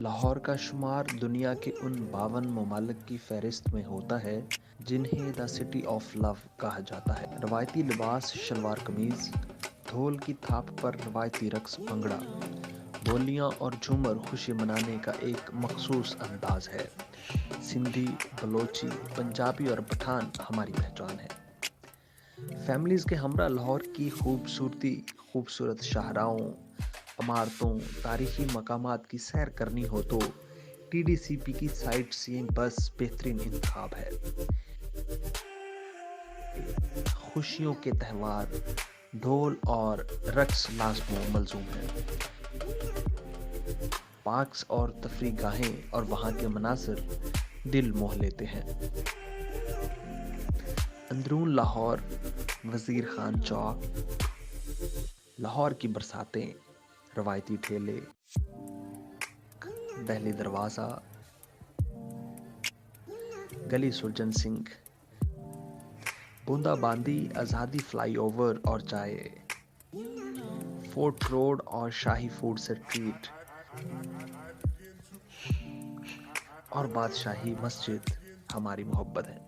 لاہور کا شمار دنیا کے ان 52 ممالک کی فہرست میں ہوتا ہے جنہیں دا سٹی آف لو کہا جاتا ہے۔ روایتی لباس شلوار قمیض، ڈھول کی تھاپ پر روایتی رقص بھنگڑا، بولیاں اور جھومر خوشی منانے کا ایک مخصوص انداز ہے۔ سندھی، بلوچی، پنجابی اور پٹھان ہماری پہچان ہے۔ فیملیز کے ہمراہ لاہور کی خوبصورت شاہراہوں، عمارتوں، تاریخی مقامات کی سیر کرنی ہو تو ٹی ڈی سی پی کی سائٹ سینگ بس بہترین انتخاب ہے۔ خوشیوں کے تہوار، ڈھول اور رقص لازم و ملزوم ہیں۔ پارکس اور تفریح گاہیں اور وہاں کے مناظر دل موہ لیتے ہیں۔ اندرون لاہور، وزیر خان چوک، لاہور کی برساتیں، روایتی ٹھیلے، دہلی دروازہ، گلی سرجن سنگھ، بوندا باندی، آزادی فلائی اوور اور چائے، فورٹ روڈ اور شاہی فوڈ اسٹریٹ اور بادشاہی مسجد ہماری محبت ہے۔